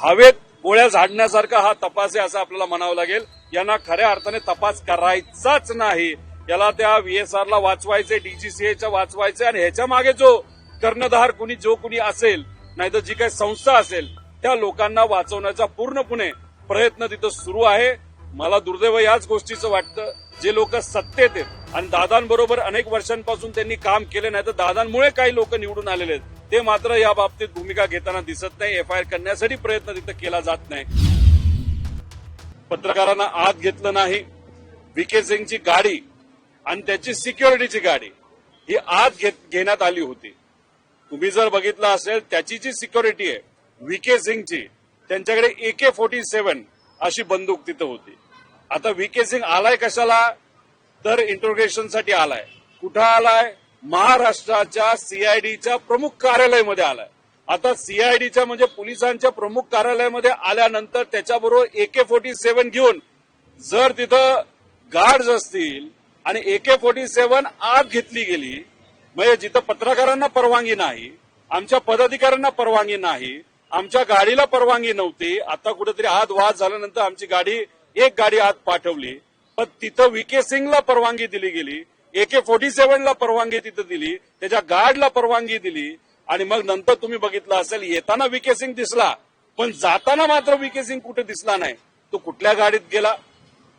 हवेत गोळ्या झाडण्यासारखा हा तपास आहे असं आपल्याला म्हणावं लागेल। यांना खऱ्या अर्थाने तपास करायचाच नाही। याला त्या व्हीएसआरला वाचवायचे, डीजीसीएच्या वाचवायचे आणि ह्याच्या मागे जो कर्णधार जो कुणी असेल, नाहीतर जी काही संस्था असेल, त्या लोकांना वाचवण्याचा पूर्णपणे प्रयत्न तिथं सुरू आहे। मला दुर्दैव याच गोष्टीचं वाटतं, जे लोक सत्तेत आहेत आणि दादांबरोबर अनेक वर्षांपासून त्यांनी काम केले, नाही तर दादांमुळे काही लोक निवडून आलेले आहेत, ते मात्र या बाबतीत भूमिका घेताना दिसत नाही। एफआयआर करण्यासाठी प्रयत्न तिथं केला जात नाही। पत्रकारांना आत घेतलं नाही। व्हीके सिंगची गाडी आणि त्याची सिक्युरिटीची गाडी ही आत घेण्यात आली होती। तुम्ही जर बघितलं असेल, त्याची जी सिक्युरिटी आहे व्हीके सिंगची, त्यांच्याकडे AK-47 अशी बंदूक तिथं होती। आता व्हीके सिंग आलाय कशाला, तर इंट्रोगेशनसाठी आलाय। कुठं आलाय? महाराष्ट्राच्या सीआयडीच्या प्रमुख कार्यालयामध्ये आलाय। आता सीआयडीच्या म्हणजे पोलिसांच्या प्रमुख कार्यालयामध्ये आल्यानंतर त्याच्याबरोबर AK-47 घेऊन जर तिथं गार्ड्स असतील आणि AK-47 आत घेतली गेली, म्हणजे जिथं पत्रकारांना परवानगी नाही, आमच्या पदाधिकाऱ्यांना परवानगी नाही, आमच्या गाडीला परवानगी नव्हती, आता कुठेतरी आत वाद झाल्यानंतर आमची एक गाडी आत पाठवली, पण तिथं व्हीके सिंगला परवानगी दिली गेली, AK-47 ला परवानगी तिथं दिली, त्याच्या गार्डला परवानगी दिली आणि मग नंतर तुम्ही बघितलं असेल, येताना व्हीके सिंग दिसला, पण जाताना मात्र व्हीके सिंग कुठे दिसला नाही। तो कुठल्या गाडीत गेला?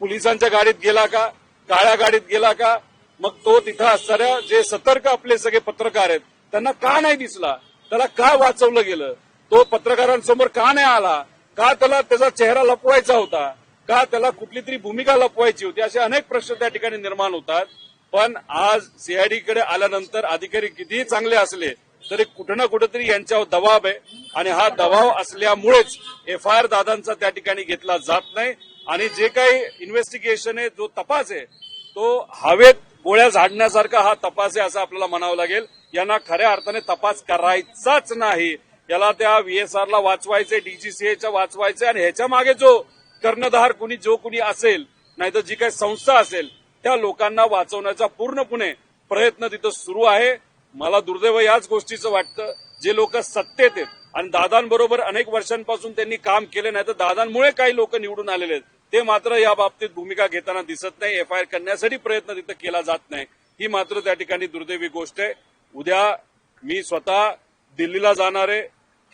पोलिसांच्या गाडीत गेला का? काळ्या गाडीत गेला का? मग तो तिथं असणाऱ्या जे सतर्क आपले सगळे पत्रकार आहेत त्यांना का नाही दिसला? त्याला का वाचवलं गेलं? तो पत्रकारांसमोर का नाही आला? का त्याला त्याचा चेहरा लपवायचा होता? का त्याला कुठली तरी भूमिका लपवायची होती? असे अनेक प्रश्न त्या ठिकाणी निर्माण होतात। पण आज सीआयडीकडे आल्यानंतर अधिकारी कितीही चांगले असले तरी कुठं ना कुठेतरी यांच्यावर दबाव आहे आणि हा दबाव असल्यामुळेच एफआयआर दादांचा त्या ठिकाणी घेतला जात नाही आणि जे काही इन्व्हेस्टिगेशन आहे, जो तपास आहे, तो हवेत गोळ्या झाडण्यासारखा हा तपास आहे असं आपल्याला म्हणावं लागेल। यांना खऱ्या अर्थाने तपास करायचाच नाही। याला त्या व्हीएसआरला वाचवायचे, डीजीसीएच्या वाचवायचे आणि ह्याच्या मागे जो कर्णधार जो कुणी असेल, नाहीतर जी काही संस्था असेल, त्या लोकांना वाचवण्याचा पूर्णपणे प्रयत्न तिथं सुरू आहे। मला दुर्दैव याच गोष्टीचं वाटतं, जे लोक सत्तेत आहेत आणि दादांबरोबर अनेक वर्षांपासून त्यांनी काम केले, नाही तर दादांमुळे काही लोक निवडून आलेले आहेत, ते मात्र या बाबतीत भूमिका घेताना दिसत नाही। एफआयआर करण्यासाठी प्रयत्न तिथं केला जात नाही, ही मात्र त्या ठिकाणी दुर्दैवी गोष्ट आहे। उद्या मी स्वतः दिल्लीला जाणार आहे।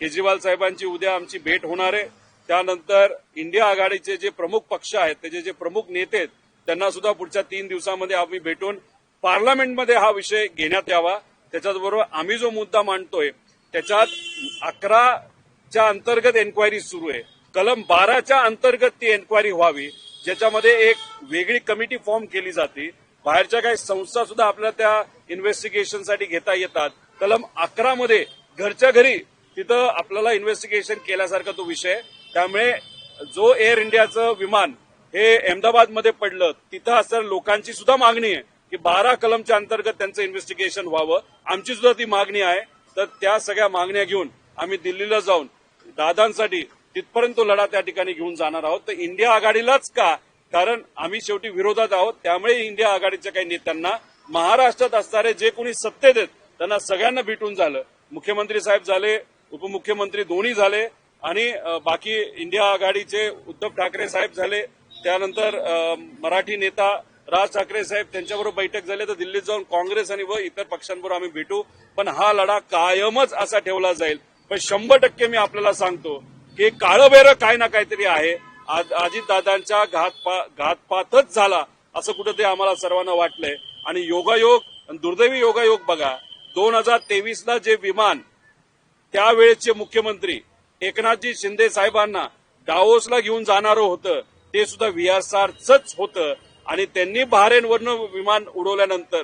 केजरीवाल साहेबांची उद्या आमची भेट होणार आहे। त्यानंतर इंडिया आघाडीचे जे प्रमुख पक्ष आहेत, त्याचे जे प्रमुख नेते आहेत, त्यांना सुद्धा पुढच्या 3 दिवसांमध्ये आम्ही भेटून पार्लमेंटमध्ये हा विषय घेण्यात यावा। त्याच्याबरोबर आम्ही जो मुद्दा मांडतोय त्याच्यात 11च्या अंतर्गत एन्क्वायरी सुरू आहे, कलम 12च्या अंतर्गत ती एन्क्वायरी व्हावी, ज्याच्यामध्ये एक वेगळी कमिटी फॉर्म केली जाते। बाहेरच्या काही संस्था सुद्धा आपल्याला त्या इन्व्हेस्टिगेशनसाठी घेता येतात। कलम 11 मध्ये घरच्या घरी तिथं आपल्याला इन्व्हेस्टिगेशन केल्यासारखा तो विषय। त्यामुळे जो एअर इंडियाचं विमान हे अहमदाबादमध्ये पडलं, तिथं असणाऱ्या लोकांची सुद्धा मागणी आहे की 12 कलमच्या अंतर्गत त्यांचं इन्व्हेस्टिगेशन व्हावं। आमची सुद्धा ती मागणी आहे। तर त्या सगळ्या मागण्या घेऊन आम्ही दिल्लीला जाऊन दादांसाठी तिथपर्यंत तो लढा त्या ठिकाणी घेऊन जाणार आहोत। तर इंडिया आघाडीलाच का? कारण आम्ही शेवटी विरोधात आहोत। त्यामुळे इंडिया आघाडीच्या काही नेत्यांना महाराष्ट्रात असणारे जे कोणी सत्तेत आहेत त्यांना सगळ्यांना भेटून झालं। मुख्यमंत्री साहेब झाले, उपमुख्यमंत्री दोन्ही झाले आणि बाकी इंडिया आघाडीचे उद्धव ठाकरे साहेब झाले, त्यानंतर मराठी नेता राज ठाकरे साहेब त्यांच्याबरोबर बैठक झाली। तर दिल्लीत जाऊन काँग्रेस आणि इतर पक्षांबरोबर आम्ही भेटू, पण हा लढा कायमच असा ठेवला जाईल। पण 100% मी आपल्याला सांगतो की काळं काय ना काहीतरी आहे। अजितदादांच्या घातपातच झाला असं कुठेतरी आम्हाला सर्वांना वाटलंय आणि योगायोग, दुर्दैवी योगायोग बघा, 2023ला जे विमान त्यावेळेचे मुख्यमंत्री एकनाथजी शिंदे साहेबांना डावोसला घेऊन जाणारं होतं, ते सुद्धा व्हीएसआरचंच होतं आणि त्यांनी बहारेनवरनं विमान उडवल्यानंतर,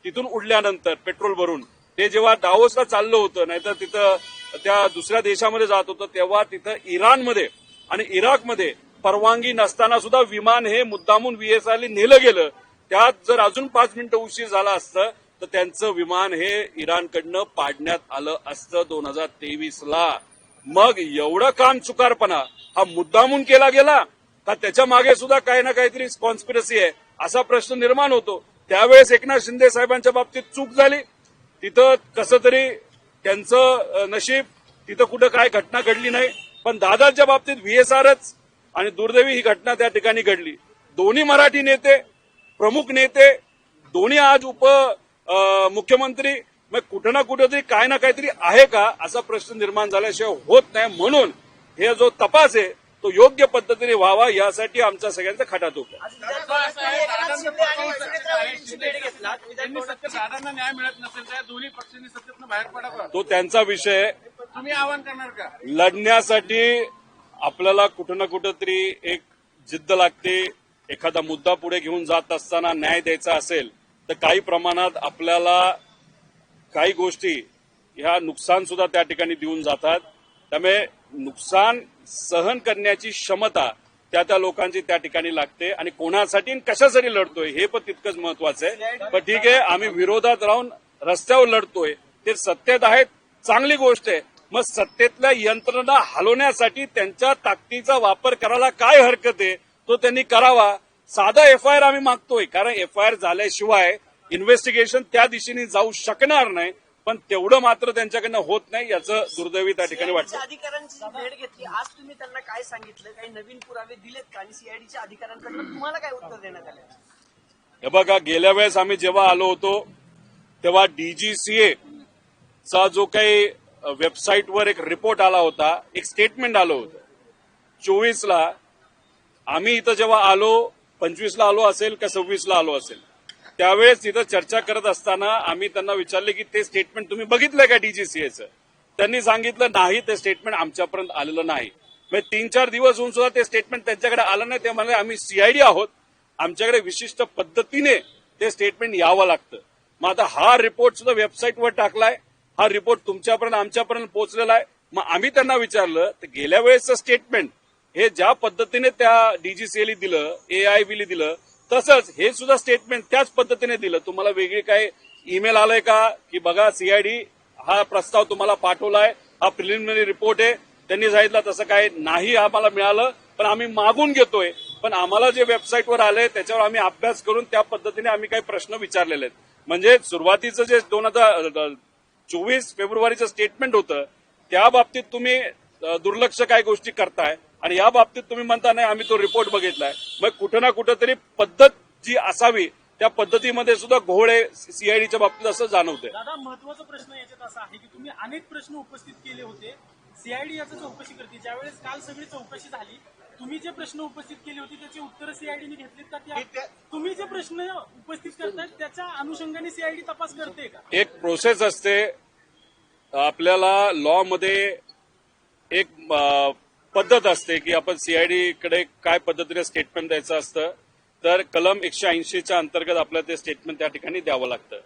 तिथून उडल्यानंतर पेट्रोल भरून ते जेव्हा डावोसला चाललं होतं, नाहीतर तिथं त्या दुसऱ्या देशामध्ये जात होतं, तेव्हा तिथं इराणमध्ये आणि इराकमध्ये परवानगी नसताना सुद्धा विमान हे मुद्दामून व्हीएसआरला नेलं गेलं। त्यात जर अजून 5 मिनिटं उशीर झाला असतं तर त्यांचं विमान हे इराणकडनं पाडण्यात आलं असतं 2023ला। मग एवढं काम चुकारपणा हा मुद्दामून केला गेला का त्याच्या मागे सुद्धा काही ना काहीतरी कॉन्स्पिरसी आहे असा प्रश्न निर्माण होतो। त्यावेळेस एकनाथ शिंदे साहेबांच्या बाबतीत चूक झाली, तिथं कसं तरी त्यांचं नशीब, तिथं कुठं काय घटना घडली नाही, पण दादाच्या बाबतीत व्हीएसआरच आणि दुर्दैवी ही घटना त्या ठिकाणी घडली. दोन्ही मराठी नेते, प्रमुख नेते, दोन्ही आज मुख्यमंत्री, मग कुठं ना कुठेतरी काय ना काहीतरी आहे का असा प्रश्न निर्माण झाल्याशिवाय होत नाही. म्हणून हे जो तपास आहे तो योग्य पद्धतीने व्हावा यासाठी आमचा सगळ्यांचा खटाटोप आहे. दादांना न्याय मिळत नसेल तर दोन्ही पक्षांनी सत्तेतून बाहेर पडावं, तो त्यांचा विषय. तुम्ही आवाहन करणार का? लढण्यासाठी आपल्याला कुठं ना कुठंतरी एक जिद्द लागते. एखादा मुद्दा पुढे घेऊन जात असताना न्याय द्यायचा असेल तर काही प्रमाणात आपल्याला काही गोष्टी ह्या नुकसान सुद्धा त्या ठिकाणी देऊन जातात. त्यामुळे नुकसान सहन करण्याची क्षमता त्या लोकांची त्या ठिकाणी लागते आणि कोणासाठी आणि कशासाठी लढतोय हे पण तितकंच महत्वाचं आहे. पण ठीक आहे, आम्ही विरोधात राहून रस्त्यावर लढतोय, ते सत्तेत आहेत, चांगली गोष्ट आहे. मग सत्तेतल्या यंत्रणा हलवण्यासाठी त्यांच्या ताकदीचा वापर करायला काय हरकत आहे, तो त्यांनी करावा. साधा एफआयआर आम्ही मागतोय, कारण एफआयआर झाल्याशिवाय इन्व्हेस्टिगेशन त्या दिशेने जाऊ शकणार नाही. पण तेवढं मात्र त्यांच्याकडनं होत नाही, याचं दुर्दैवी त्या ठिकाणी वाटतं. अधिकाऱ्यांची भेट घेतली, आज तुम्ही त्यांना काय सांगितलं, काही नवीन पुरावे दिलेत का, आणि सीआयडीच्या अधिकाऱ्यांकडनं तुम्हाला काय उत्तर देण्यात आलं? हे बघा, गेल्या वेळेस आम्ही जेव्हा आलो होतो तेव्हा डीजीसीए चा जो काही वेबसाईटवर एक रिपोर्ट आला होता, एक स्टेटमेंट आलं होतं 24ला. आम्ही इथं जेव्हा आलो 25ला आलो असेल का 26ला आलो असेल, त्यावेळेस तिथं चर्चा करत असताना आम्ही त्यांना विचारले की ते स्टेटमेंट तुम्ही बघितलंय का डीजीसीएचं. त्यांनी सांगितलं नाही, ते स्टेटमेंट आमच्यापर्यंत आलेलं नाही. म्हणजे 3-4 दिवस होऊन सुद्धा ते स्टेटमेंट त्यांच्याकडे आलं नाही. ते म्हणाले आम्ही सीआयडी आहोत, आमच्याकडे विशिष्ट पद्धतीने ते स्टेटमेंट यावं लागतं. मग आता हा रिपोर्ट सुद्धा वेबसाईटवर टाकलाय, हा रिपोर्ट तुमच्यापर्यंत आमच्यापर्यंत पोहोचलेला आहे. मग आम्ही त्यांना विचारलं तर गेल्या वेळेसचं स्टेटमेंट हे ज्या पद्धतीने त्या डीजीसीएला दिलं, एआयबीला दिलं, तसंच हे सुद्धा स्टेटमेंट त्याच पद्धतीने दिलं. तुम्हाला वेगळी काय ईमेल आलंय का की बघा सीआयडी हा प्रस्ताव तुम्हाला पाठवलाय, हा प्रिलिमिनरी रिपोर्ट आहे, त्यांनी सांगितलं तसं काय नाही आम्हाला मिळालं, पण आम्ही मागून घेतोय. पण आम्हाला जे वेबसाईटवर आलंय त्याच्यावर आम्ही अभ्यास करून त्या पद्धतीने आम्ही काही प्रश्न विचारलेले आहेत. म्हणजे सुरुवातीचं जे 2024 फेब्रुवारीचं स्टेटमेंट होतं त्या बाबतीत तुम्ही दुर्लक्ष काय गोष्टी करताय आणि या बाबतीत तुम्ही म्हणता नाही आम्ही तो रिपोर्ट बघितलाय. मग कुठं ना कुठंतरी पद्धत जी असावी त्या पद्धतीमध्ये सुद्धा घोळ आहे सीआयडीच्या बाबतीत असं जाणवतंय. दादा, महत्वाचा प्रश्न याच्यात असा आहे की तुम्ही अनेक प्रश्न उपस्थित केले होते, सीआयडी याचं चौकशी करते. ज्यावेळेस काल सगळी चौकशी झाली, तुम्ही जे प्रश्न उपस्थित केले होते त्याची उत्तरं सीआयडीने घेतलीत का? त्या तुम्ही जे प्रश्न उपस्थित करताय त्याच्या अनुषंगाने सीआयडी तपास करते का? एक प्रोसेस असते आपल्याला लॉ मध्ये, एक पद्धत असते की आपण सीआयडी कडे काय पद्धतीने स्टेटमेंट द्यायचं असतं. तर कलम 180च्या अंतर्गत आपल्याला ते स्टेटमेंट त्या ठिकाणी द्यावं लागतं.